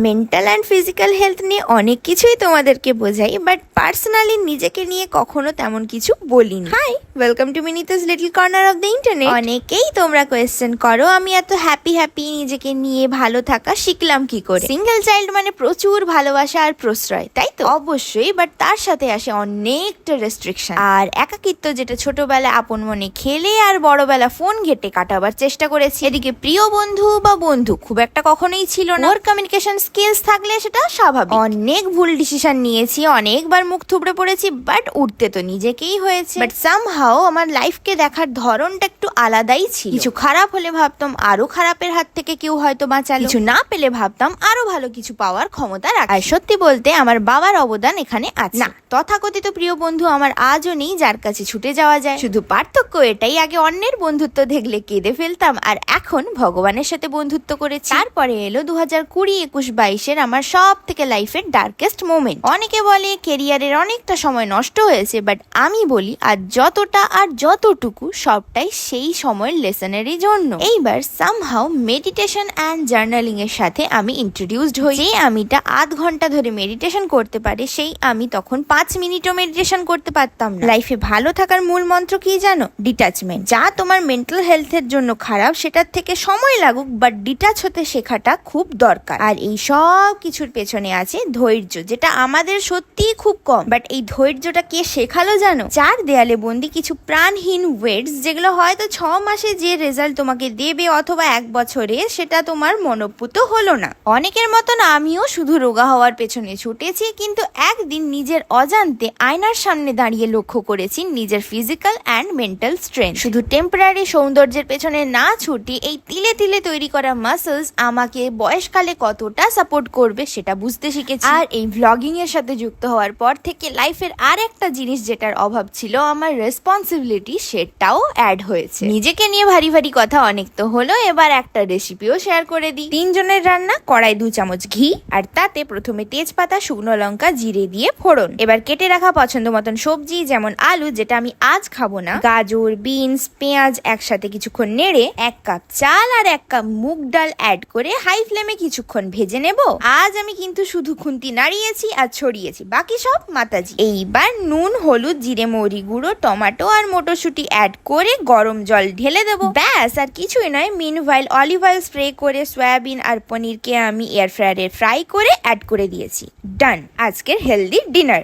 Mental and physical health নিয়ে অনেক কিছুই তোমাদেরকে বোঝাই, বাট পার্সোনালি নিজেকে নিয়ে কখনো তেমন কিছু বলিনি। Hi, welcome to Minita's little corner of the internet. অনেকেই তোমরা কোয়েশ্চেন করো আমি এত হ্যাপি নিজেকে নিয়ে ভালো থাকা শিখলাম কি করে। সিঙ্গেল চাইল্ড মানে প্রচুর ভালোবাসা আর প্রশ্রয়, তাই তো? অবশ্যই, বাট তার সাথে আসে অনেকটা রেস্ট্রিকশন আর একাকিত্ব, যেটা ছোটবেলা আপন মনে খেলে আর বড়বেলা ফোন ঘেটে কাটাবার চেষ্টা করেছি। এদিকে প্রিয় বন্ধু বা বন্ধু খুব একটা কখনোই ছিল না। ওর কমিউনিকেশন স্কিলস থাকলে সেটা স্বাভাবিক। অনেক ভুল ডিসিশন নিয়েছি, অনেকবার মুখ থুবড়ে পড়েছি, বাট উঠতে তো নিজেকেই হয়েছে। বাট সামহাও আমার লাইফকে দেখার ধরনটা একটু আলাদাই ছিল। কিছু খারাপ হলে ভাবতাম আরো খারাপের হাত থেকে কেউ হয়তো বাঁচালো, কিছু না পেলে ভাবতাম আরো ভালো কিছু পাওয়ার ক্ষমতা রাখে। আর সত্যি বলতে আমার বাবার অবদান এখানে আছে। না, তথাকথিত প্রিয় বন্ধু আমার আজও নেই যার কাছে ছুটে যাওয়া যায়। শুধু পার্থক্য এটাই, আগে অন্যের বন্ধুত্ব দেখলে কেঁদে ফেলতাম, আর এখন ভগবানের সাথে বন্ধুত্ব করেছি। তারপরে এলো 2020-21-22 আমার সব থেকে লাইফের ডার্কেস্ট মোমেন্ট। অনেকে বলে কেরিয়ারের অনেকটা সময় নষ্ট হয়েছে, বাট আমি বলি আর যতটা আর যতটুকু সবটাই সেই সময়ের লেসনেরই জন্য। এইবার সামহাউ মেডিটেশন অ্যান্ড জার্নালিং এর সাথে আমি ইন্ট্রোডিউসড হই। যে আমিটা আধ ঘন্টা ধরে মেডিটেশন করতে পারে, সেই আমি তখন 5 মিনিটও মেডিটেশন করতে পারতাম না। লাইফে ভালো থাকার মূল মন্ত্র কি জানো? ডিটাচমেন্ট। যা তোমার মেন্টাল হেলথের জন্য খারাপ সেটার থেকে সময় লাগুক, বাট ডিটাচ হতে শেখাটা খুব দরকার। আর এই সব কিছুর পেছনে আছে ধৈর্য, যেটা আমাদের সত্যিই খুব কম। বাট এই ধৈর্যটা কে শেখালো জানো? 4 দেয়ালে বন্দি কিছু প্রাণহীন ওয়েটস, যেগুলো হয়তো 6 মাসে যে রেজাল্ট তোমাকে দেবে অথবা 1 বছরে সেটা তোমার মনোপুত হলো না। অনেকের মতন আমিও শুধু রোগা হওয়ার পেছনে ছুটেছি, কিন্তু একদিন নিজের অজান্তে আয়নার সামনে দাঁড়িয়ে লক্ষ্য করেছি নিজের ফিজিক্যাল অ্যান্ড মেন্টাল স্ট্রেংথ। শুধু টেম্পোরারি সৌন্দর্যের পেছনে না ছুটি এই তিলে তিলে তৈরি করা মাসলস আমাকে বয়সকালে কতটা সাপোর্ট করবে সেটা বুঝতে শিখেছি। আর এই ভ্লগিং এর সাথে যুক্ত হওয়ার পর থেকে লাইফের আর একটা জিনিস যেটার অভাব ছিল, আমার রেসপন্সিবিলিটি, সেটাও অ্যাড হয়েছে। নিজেকে নিয়ে ভারী ভারী কথা অনেক তো হলো, এবার একটা রেসিপিও শেয়ার করে দিই। 3 জনের রান্না, কড়াই 2 চামচ ঘি, আর তাতে প্রথমে তেজপাতা, শুকনো লঙ্কা, জিরে দিয়ে ফোড়ন। এবার কেটে রাখা পছন্দ মতন সবজি, যেমন আলু যেটা আমি আজ খাবো না, গাজর, বিনস, পেঁয়াজ একসাথে কিছুক্ষণ নেড়ে 1 কাপ চাল আর 1 কাপ মুগ ডাল অ্যাড করে হাই ফ্লেমে কিছুক্ষণ ভেজে নেব। আজ আমি কিন্তু শুধু খুন্তি নাড়িয়েছি আর ছড়িয়েছি, বাকি সব মাতাজি। এইবার নুন, হলুদ, জিরে, মৌরি গুঁড়ো, টমেটো আর মটরশুঁটি অ্যাড করে গরম জল ঢেলে দেবো। ব্যাস, আর কিছুই নয়। মিনওয়াইল অলিভ অয়েল স্প্রে করে সয়াবিন আর পনিরকে আমি এয়ার ফ্রায়ারে ফ্রাই করে অ্যাড করে দিয়েছি। ডান, আজকের হেলদি ডিনার।